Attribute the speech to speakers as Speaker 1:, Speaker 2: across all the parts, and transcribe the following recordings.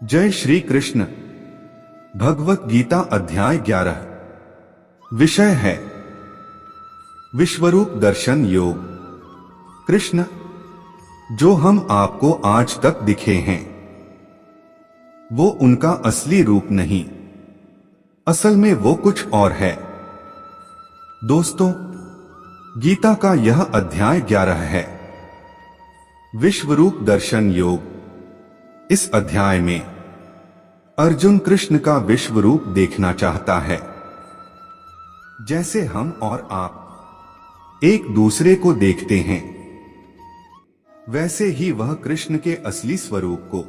Speaker 1: जय श्री कृष्ण। भगवत गीता अध्याय 11। विषय है विश्वरूप दर्शन योग। कृष्ण, जो हम आपको आज तक दिखे हैं वो उनका असली रूप नहीं, असल में वो कुछ और है। दोस्तों, गीता का यह अध्याय 11 है, विश्वरूप दर्शन योग। इस अध्याय में अर्जुन कृष्ण का विश्व रूप देखना चाहता है। जैसे हम और आप एक दूसरे को देखते हैं, वैसे ही वह कृष्ण के असली स्वरूप को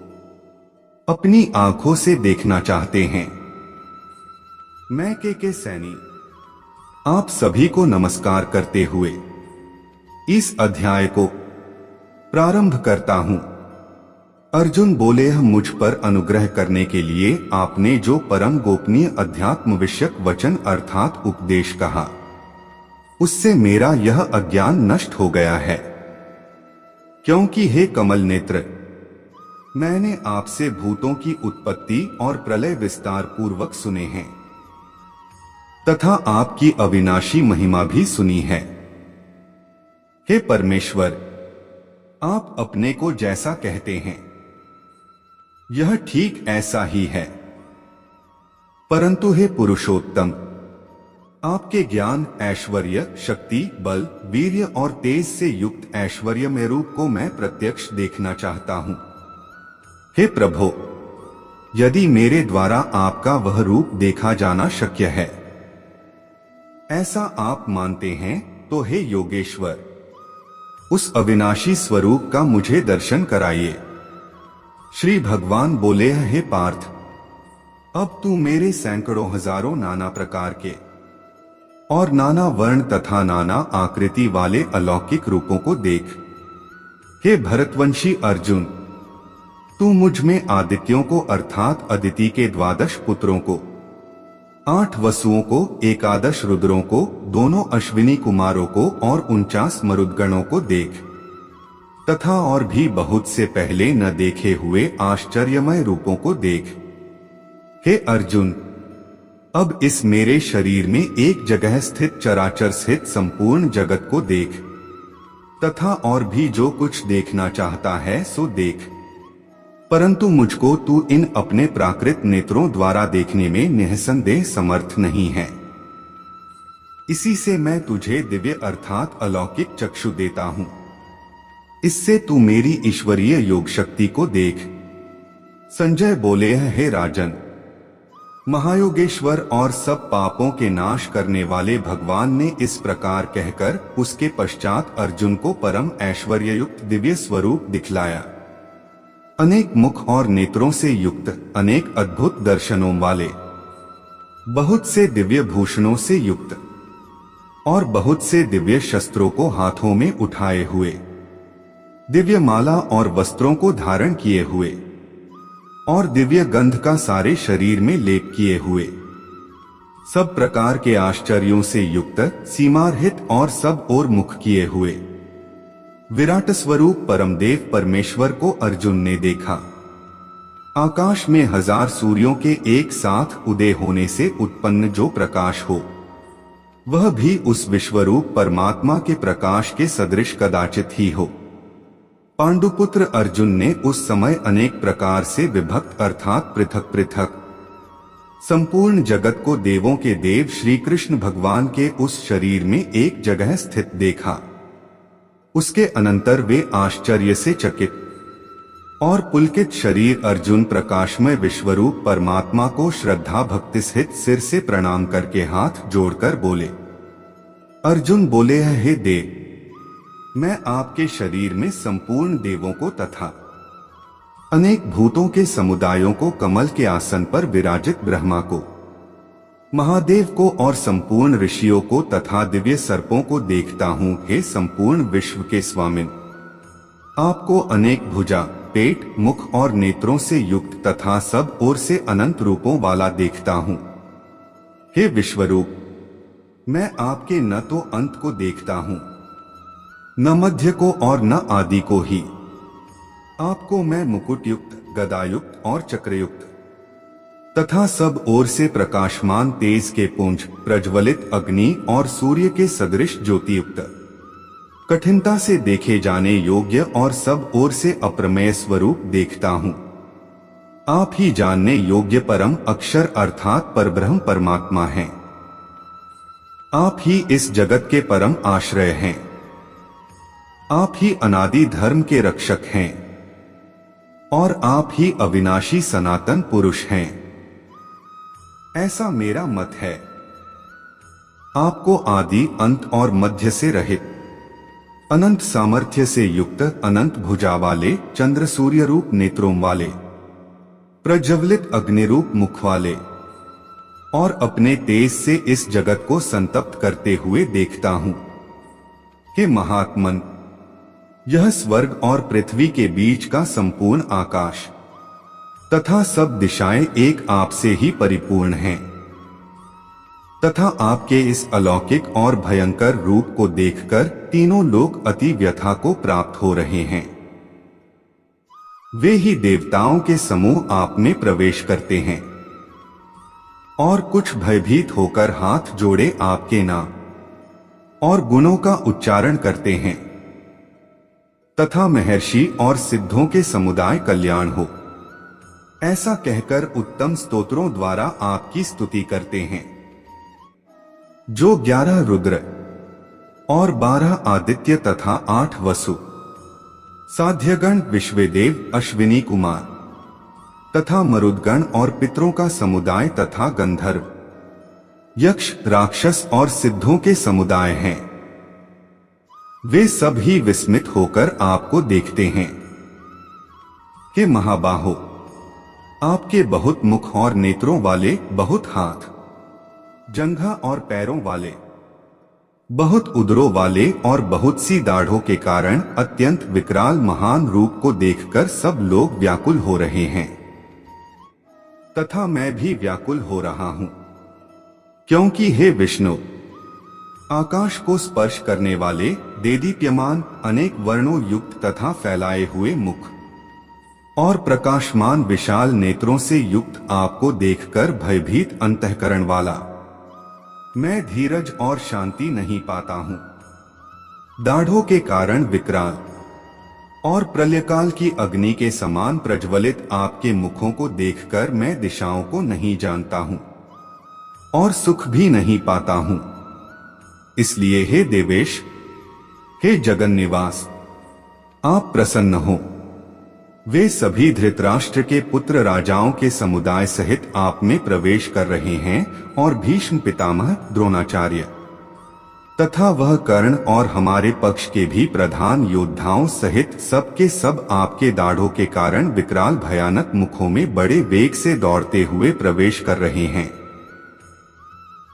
Speaker 1: अपनी आंखों से देखना चाहते हैं। मैं के सैनी आप सभी को नमस्कार करते हुए इस अध्याय को प्रारंभ करता हूं। अर्जुन बोले, मुझ पर अनुग्रह करने के लिए आपने जो परम गोपनीय अध्यात्म विषयक वचन अर्थात उपदेश कहा, उससे मेरा यह अज्ञान नष्ट हो गया है। क्योंकि हे कमल नेत्र, मैंने आपसे भूतों की उत्पत्ति और प्रलय विस्तार पूर्वक सुने हैं तथा आपकी अविनाशी महिमा भी सुनी है। हे परमेश्वर, आप अपने को जैसा कहते हैं यह ठीक ऐसा ही है, परंतु हे पुरुषोत्तम, आपके ज्ञान, ऐश्वर्य, शक्ति, बल, वीर्य और तेज से युक्त ऐश्वर्यमय रूप को मैं प्रत्यक्ष देखना चाहता हूं। हे प्रभो, यदि मेरे द्वारा आपका वह रूप देखा जाना शक्य है, ऐसा आप मानते हैं, तो हे योगेश्वर, उस अविनाशी स्वरूप का मुझे दर्शन कराइए। श्री भगवान बोले, हे पार्थ, अब तू मेरे सैकड़ों हजारों नाना प्रकार के और नाना वर्ण तथा नाना आकृति वाले अलौकिक रूपों को देख। हे भरतवंशी अर्जुन, तू मुझ में आदित्यों को अर्थात अदिति के 12 पुत्रों को, 8 वसुओं को, 11 रुद्रों को, दोनों अश्विनी कुमारों को और 49 मरुदगणों को देख, तथा और भी बहुत से पहले न देखे हुए आश्चर्यमय रूपों को देख। हे अर्जुन, अब इस मेरे शरीर में एक जगह स्थित चराचर स्थित संपूर्ण जगत को देख, तथा और भी जो कुछ देखना चाहता है सो देख, परंतु मुझको तू इन अपने प्राकृत नेत्रों द्वारा देखने में निःसंदेह समर्थ नहीं है। इसी से मैं तुझे दिव्य अर्थात अलौकिक चक्षु देता हूं। इससे तू मेरी ईश्वरीय योग शक्ति को देख। संजय बोले, हे राजन, महायोगेश्वर और सब पापों के नाश करने वाले भगवान ने इस प्रकार कहकर उसके पश्चात अर्जुन को परम ऐश्वर्ययुक्त दिव्य स्वरूप दिखलाया। अनेक मुख और नेत्रों से युक्त, अनेक अद्भुत दर्शनों वाले, बहुत से दिव्य भूषणों से युक्त और बहुत से दिव्य शस्त्रों को हाथों में उठाए हुए, दिव्य माला और वस्त्रों को धारण किए हुए और दिव्य गंध का सारे शरीर में लेप किए हुए, सब प्रकार के आश्चर्यों से युक्त, सीमारहित और सब ओर मुख किए हुए विराट स्वरूप परमदेव परमेश्वर को अर्जुन ने देखा। आकाश में 1000 सूर्यों के एक साथ उदय होने से उत्पन्न जो प्रकाश हो, वह भी उस विश्वरूप परमात्मा के प्रकाश के सदृश कदाचित ही हो। पांडुपुत्र अर्जुन ने उस समय अनेक प्रकार से विभक्त अर्थात पृथक पृथक संपूर्ण जगत को देवों के देव श्री कृष्ण भगवान के उस शरीर में एक जगह स्थित देखा। उसके अनंतर वे आश्चर्य से चकित और पुलकित शरीर अर्जुन प्रकाशमय विश्वरूप परमात्मा को श्रद्धा भक्ति सहित सिर से प्रणाम करके हाथ जोड़कर बोले। अर्जुन बोले, हे देव, मैं आपके शरीर में संपूर्ण देवों को तथा अनेक भूतों के समुदायों को, कमल के आसन पर विराजित ब्रह्मा को, महादेव को और संपूर्ण ऋषियों को तथा दिव्य सर्पों को देखता हूँ। हे संपूर्ण विश्व के स्वामिन, आपको अनेक भुजा, पेट, मुख और नेत्रों से युक्त तथा सब ओर से अनंत रूपों वाला देखता हूँ। हे विश्वरूप, मैं आपके न तो अंत को देखता हूँ, न मध्य को और न आदि को ही। आपको मैं मुकुट युक्त, गदायुक्त और चक्रयुक्त तथा सब ओर से प्रकाशमान तेज के पुंज, प्रज्वलित अग्नि और सूर्य के सदृश ज्योतियुक्त, कठिनता से देखे जाने योग्य और सब ओर से अप्रमेय स्वरूप देखता हूँ। आप ही जानने योग्य परम अक्षर अर्थात परब्रह्म परमात्मा हैं। आप ही इस जगत के परम आश्रय हैं। आप ही अनादि धर्म के रक्षक हैं और आप ही अविनाशी सनातन पुरुष हैं, ऐसा मेरा मत है। आपको आदि अंत और मध्य से रहित, अनंत सामर्थ्य से युक्त, अनंत भुजा वाले, चंद्र सूर्य रूप नेत्रों वाले, प्रज्वलित अग्नि रूप मुख वाले और अपने तेज से इस जगत को संतप्त करते हुए देखता हूं। हे महात्मन, यह स्वर्ग और पृथ्वी के बीच का संपूर्ण आकाश तथा सब दिशाएं एक आप से ही परिपूर्ण हैं तथा आपके इस अलौकिक और भयंकर रूप को देखकर तीनों लोग अति व्यथा को प्राप्त हो रहे हैं। वे ही देवताओं के समूह आप में प्रवेश करते हैं और कुछ भयभीत होकर हाथ जोड़े आपके नाम और गुणों का उच्चारण करते हैं तथा महर्षि और सिद्धों के समुदाय कल्याण हो, ऐसा कहकर उत्तम स्तोत्रों द्वारा आपकी स्तुति करते हैं। जो 11 रुद्र और 12 आदित्य तथा 8 वसु, साध्यगण, विश्वेदेव, अश्विनी कुमार तथा मरुदगण और पितरों का समुदाय तथा गंधर्व, यक्ष, राक्षस और सिद्धों के समुदाय हैं। वे सब ही विस्मित होकर आपको देखते हैं। हे महाबाहो, आपके बहुत मुख और नेत्रों वाले, बहुत हाथ, जंघा और पैरों वाले, बहुत उदरों वाले और बहुत सी दाढ़ों के कारण अत्यंत विकराल महान रूप को देखकर सब लोग व्याकुल हो रहे हैं तथा मैं भी व्याकुल हो रहा हूं, क्योंकि हे विष्णु, आकाश को स्पर्श करने वाले, देदीप्यमान, अनेक वर्णों युक्त तथा फैलाए हुए मुख और प्रकाशमान विशाल नेत्रों से युक्त आपको देखकर भयभीत अंतःकरण वाला मैं धीरज और शांति नहीं पाता हूं। दाढ़ों के कारण विकराल और प्रलयकाल की अग्नि के समान प्रज्वलित आपके मुखों को देखकर मैं दिशाओं को नहीं जानता हूं और सुख भी नहीं पाता हूं। इसलिए हे देवेश, हे जगन निवास, आप प्रसन्न हो। वे सभी धृतराष्ट्र के पुत्र राजाओं के समुदाय सहित आप में प्रवेश कर रहे हैं और भीष्म पितामह, द्रोणाचार्य तथा वह कर्ण और हमारे पक्ष के भी प्रधान योद्धाओं सहित सब के सब आपके दाढ़ों के कारण विकराल भयानक मुखों में बड़े वेग से दौड़ते हुए प्रवेश कर रहे हैं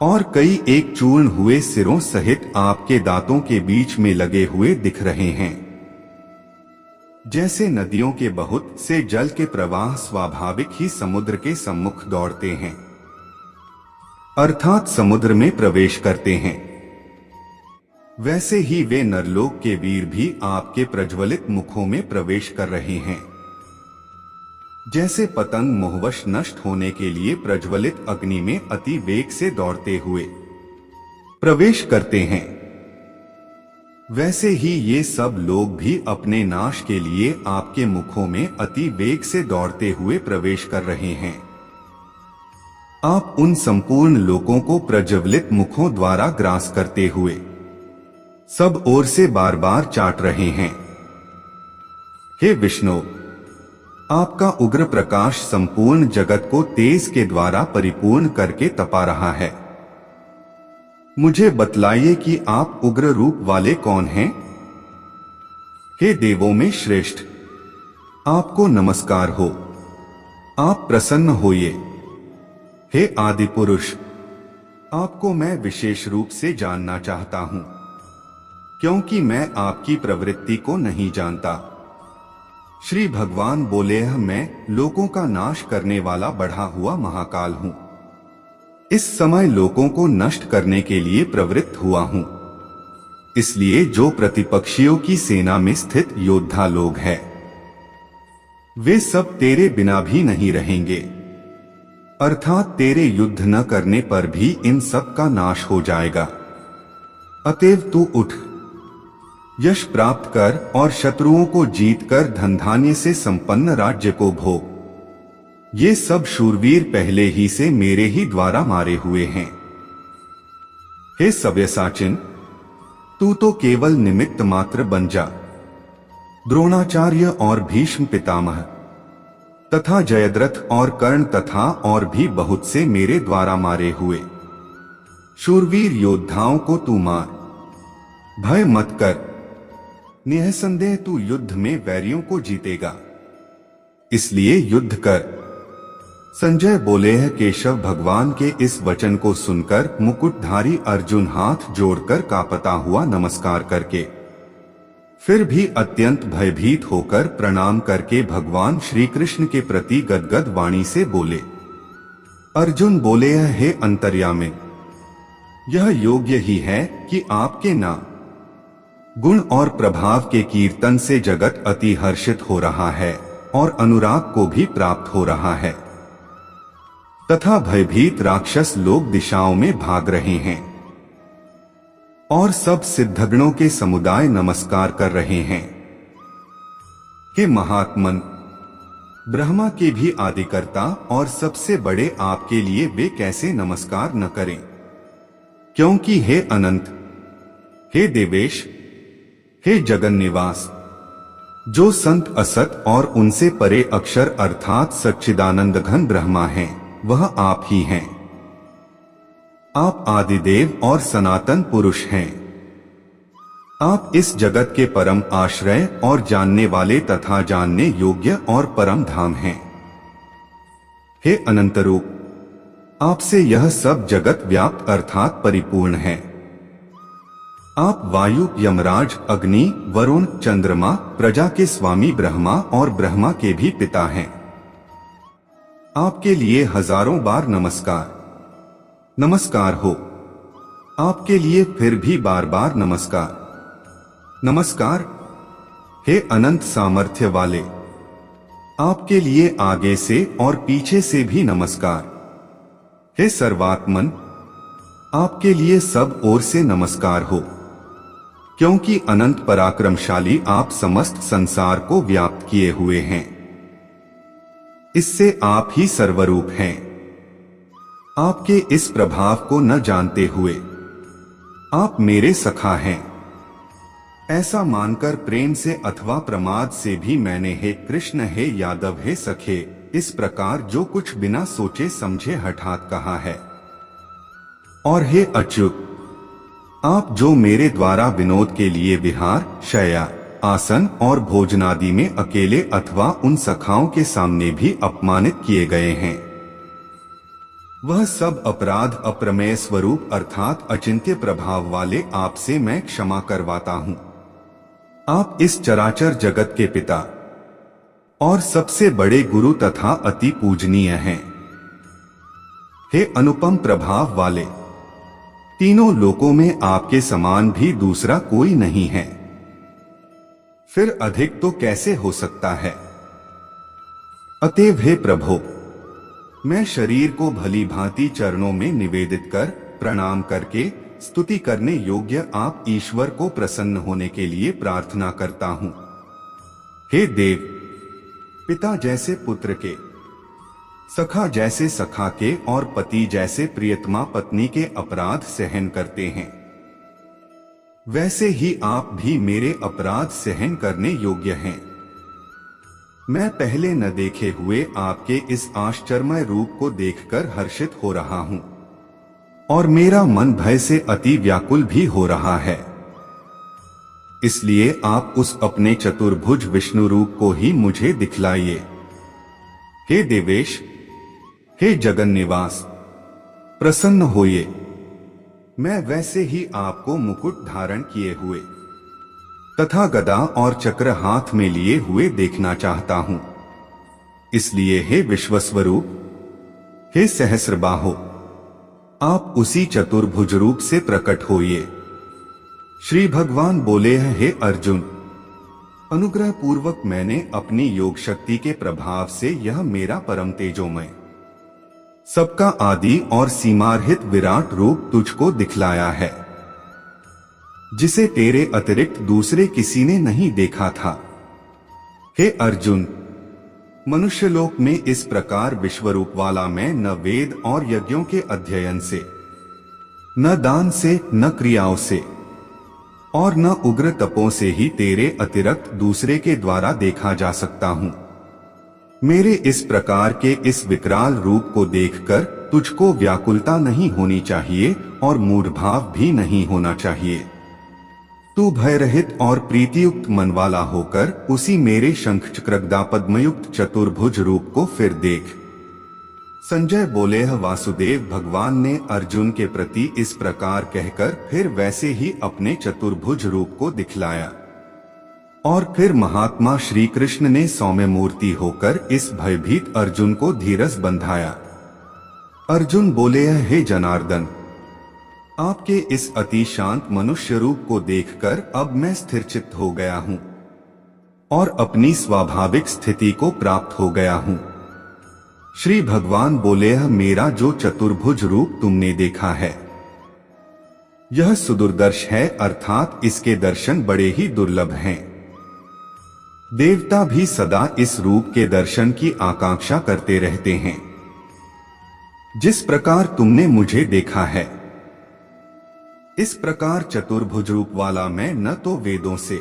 Speaker 1: और कई एक चूर्ण हुए सिरों सहित आपके दांतों के बीच में लगे हुए दिख रहे हैं। जैसे नदियों के बहुत से जल के प्रवाह स्वाभाविक ही समुद्र के सम्मुख दौड़ते हैं, अर्थात समुद्र में प्रवेश करते हैं, वैसे ही वे नरलोक के वीर भी आपके प्रज्वलित मुखों में प्रवेश कर रहे हैं। जैसे पतंग मोहवश नष्ट होने के लिए प्रज्वलित अग्नि में अति वेग से दौड़ते हुए प्रवेश करते हैं, वैसे ही ये सब लोग भी अपने नाश के लिए आपके मुखों में अति वेग से दौड़ते हुए प्रवेश कर रहे हैं। आप उन संपूर्ण लोगों को प्रज्वलित मुखों द्वारा ग्रास करते हुए सब ओर से बार बार चाट रहे हैं। हे विष्णु, आपका उग्र प्रकाश संपूर्ण जगत को तेज के द्वारा परिपूर्ण करके तपा रहा है। मुझे बतलाइए कि आप उग्र रूप वाले कौन हैं? हे देवों में श्रेष्ठ, आपको नमस्कार हो, आप प्रसन्न होइए। हे आदि पुरुष, आपको मैं विशेष रूप से जानना चाहता हूं, क्योंकि मैं आपकी प्रवृत्ति को नहीं जानता। श्री भगवान बोले, मैं लोगों का नाश करने वाला बढ़ा हुआ महाकाल हूं। इस समय लोगों को नष्ट करने के लिए प्रवृत्त हुआ हूं। इसलिए जो प्रतिपक्षियों की सेना में स्थित योद्धा लोग हैं, वे सब तेरे बिना भी नहीं रहेंगे, अर्थात तेरे युद्ध न करने पर भी इन सब का नाश हो जाएगा। अतएव तू उठ, यश प्राप्त कर और शत्रुओं को जीतकर धन धान्य से संपन्न राज्य को भोग। ये सब शूरवीर पहले ही से मेरे ही द्वारा मारे हुए हैं। हे सव्यसाचिन, तू तो केवल निमित्त मात्र बन जा। द्रोणाचार्य और भीष्म पितामह तथा जयद्रथ और कर्ण तथा और भी बहुत से मेरे द्वारा मारे हुए शूरवीर योद्धाओं को तू मार। भय मत कर, निःसंदेह तू युद्ध में वैरियों को जीतेगा, इसलिए युद्ध कर। संजय बोले हैं। केशव भगवान के इस वचन को सुनकर मुकुटधारी अर्जुन हाथ जोड़कर कांपता हुआ नमस्कार करके फिर भी अत्यंत भयभीत होकर प्रणाम करके भगवान श्री कृष्ण के प्रति गदगद वाणी से बोले। अर्जुन बोले, हे अंतर्यामी, यह योग्य ही है कि आपके नाम गुण और प्रभाव के कीर्तन से जगत अति हर्षित हो रहा है और अनुराग को भी प्राप्त हो रहा है, तथा भयभीत राक्षस लोग दिशाओं में भाग रहे हैं और सब सिद्धगणों के समुदाय नमस्कार कर रहे हैं। हे महात्मन, ब्रह्मा के भी आदिकर्ता और सबसे बड़े आपके लिए वे कैसे नमस्कार न करें, क्योंकि हे अनंत, हे देवेश, हे जगन निवास, जो संत असत और उनसे परे अक्षर अर्थात सच्चिदानंद घन ब्रह्मा हैं, वह आप ही हैं। आप आदिदेव और सनातन पुरुष हैं। आप इस जगत के परम आश्रय और जानने वाले तथा जानने योग्य और परम धाम हैं। हे अनंत रूप, आपसे यह सब जगत व्याप्त अर्थात परिपूर्ण है। आप वायु, यमराज, अग्नि, वरुण, चंद्रमा, प्रजा के स्वामी ब्रह्मा और ब्रह्मा के भी पिता हैं। आपके लिए हजारों बार नमस्कार, नमस्कार हो। आपके लिए फिर भी बार बार नमस्कार, नमस्कार। हे अनंत सामर्थ्य वाले, आपके लिए आगे से और पीछे से भी नमस्कार। हे सर्वात्मन, आपके लिए सब ओर से नमस्कार हो, क्योंकि अनंत पराक्रमशाली आप समस्त संसार को व्याप्त किए हुए हैं। इससे आप ही सर्वरूप हैं। आपके इस प्रभाव को न जानते हुए आप मेरे सखा हैं, ऐसा मानकर प्रेम से अथवा प्रमाद से भी मैंने हे कृष्ण, हे यादव, हे सखे, इस प्रकार जो कुछ बिना सोचे समझे हठात कहा है। और हे अच्युत, आप जो मेरे द्वारा विनोद के लिए विहार, शय्या, आसन और भोजनादि में अकेले अथवा उन सखाओं के सामने भी अपमानित किए गए हैं, वह सब अपराध अप्रमेय स्वरूप अर्थात अचिंत्य प्रभाव वाले आपसे मैं क्षमा करवाता हूँ। आप इस चराचर जगत के पिता और सबसे बड़े गुरु तथा अति पूजनीय हैं। हे अनुपम प्रभाव वाले, तीनों लोकों में आपके समान भी दूसरा कोई नहीं है, फिर अधिक तो कैसे हो सकता है। अतएव हे प्रभो, मैं शरीर को भली भांति चरणों में निवेदित कर प्रणाम करके स्तुति करने योग्य आप ईश्वर को प्रसन्न होने के लिए प्रार्थना करता हूँ। हे देव, पिता जैसे पुत्र के, सखा जैसे सखा के और पति जैसे प्रियतमा पत्नी के अपराध सहन करते हैं, वैसे ही आप भी मेरे अपराध सहन करने योग्य हैं। मैं पहले न देखे हुए आपके इस आश्चर्यमय रूप को देखकर हर्षित हो रहा हूं और मेरा मन भय से अति व्याकुल भी हो रहा है। इसलिए आप उस अपने चतुर्भुज विष्णु रूप को ही मुझे दिखलाइए। हे देवेश, हे जगन निवास, प्रसन्न होइए। मैं वैसे ही आपको मुकुट धारण किए हुए तथा गदा और चक्र हाथ में लिए हुए देखना चाहता हूं। इसलिए हे विश्वस्वरूप, हे सहस्रबाहो, आप उसी चतुर्भुज रूप से प्रकट होइए। श्री भगवान बोले हैं, हे अर्जुन, अनुग्रह पूर्वक मैंने अपनी योग शक्ति के प्रभाव से यह मेरा परम तेजोमय, सबका आदि और सीमारहित विराट रूप तुझको दिखलाया है, जिसे तेरे अतिरिक्त दूसरे किसी ने नहीं देखा था। हे अर्जुन, मनुष्यलोक में इस प्रकार विश्वरूप वाला मैं न वेद और यज्ञों के अध्ययन से, न दान से, न क्रियाओं से और न उग्र तपों से ही तेरे अतिरिक्त दूसरे के द्वारा देखा जा सकता हूं। मेरे इस प्रकार के इस विकराल रूप को देखकर तुझको व्याकुलता नहीं होनी चाहिए और मूढ़ भाव भी नहीं होना चाहिए। तू भयरहित और प्रीतियुक्त मन वाला होकर उसी मेरे शंख चक्र गदा पद्मयुक्त चतुर्भुज रूप को फिर देख। संजय बोले, वासुदेव भगवान ने अर्जुन के प्रति इस प्रकार कहकर फिर वैसे ही अपने चतुर्भुज रूप को दिखलाया और फिर महात्मा श्री कृष्ण ने सौम्य मूर्ति होकर इस भयभीत अर्जुन को धीरज बंधाया। अर्जुन बोले, हे जनार्दन, आपके इस अति शांत मनुष्य रूप को देखकर अब मैं स्थिरचित्त हो गया हूं और अपनी स्वाभाविक स्थिति को प्राप्त हो गया हूं। श्री भगवान बोले, मेरा जो चतुर्भुज रूप तुमने देखा है यह सुदुर्दर्श है, अर्थात इसके दर्शन बड़े ही दुर्लभ हैं। देवता भी सदा इस रूप के दर्शन की आकांक्षा करते रहते हैं। जिस प्रकार तुमने मुझे देखा है, इस प्रकार चतुर्भुज रूप वाला मैं न तो वेदों से,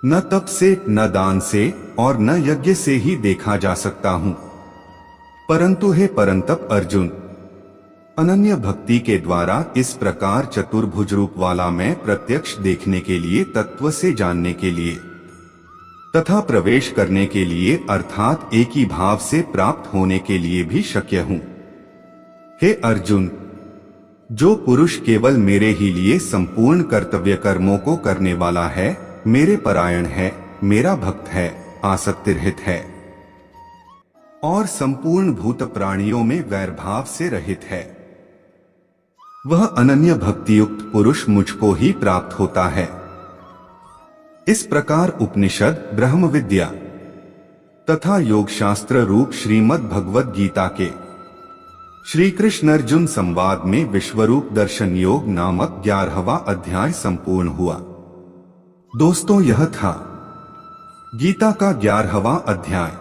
Speaker 1: न तप से, न दान से और न यज्ञ से ही देखा जा सकता हूं, परंतु हे परंतप अर्जुन, अनन्य भक्ति के द्वारा इस प्रकार चतुर्भुज रूप वाला मैं प्रत्यक्ष देखने के लिए, तत्व से जानने के लिए तथा प्रवेश करने के लिए, अर्थात एक ही भाव से प्राप्त होने के लिए भी शक्य हूं। हे अर्जुन, जो पुरुष केवल मेरे ही लिए संपूर्ण कर्तव्य कर्मों को करने वाला है, मेरे परायण है, मेरा भक्त है, आसक्ति रहित है और संपूर्ण भूत प्राणियों में वैरभाव से रहित है, वह अनन्य भक्ति युक्त पुरुष मुझको ही प्राप्त होता है। इस प्रकार उपनिषद, ब्रह्म विद्या तथा योग शास्त्र रूप श्रीमद् भगवद गीता के श्री कृष्ण अर्जुन संवाद में विश्वरूप दर्शन योग नामक 11वां अध्याय संपूर्ण हुआ। दोस्तों, यह था गीता का 11वां अध्याय।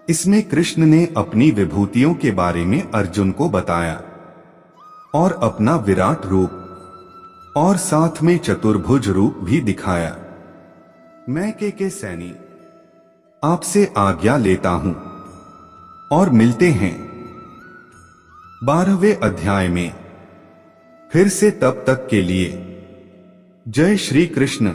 Speaker 1: इसमें कृष्ण ने अपनी विभूतियों के बारे में अर्जुन को बताया और अपना विराट रूप और साथ में चतुर्भुज रूप भी दिखाया। मैं के सैनी आपसे आज्ञा लेता हूं और मिलते हैं 12वें अध्याय में फिर से। तब तक के लिए जय श्री कृष्ण।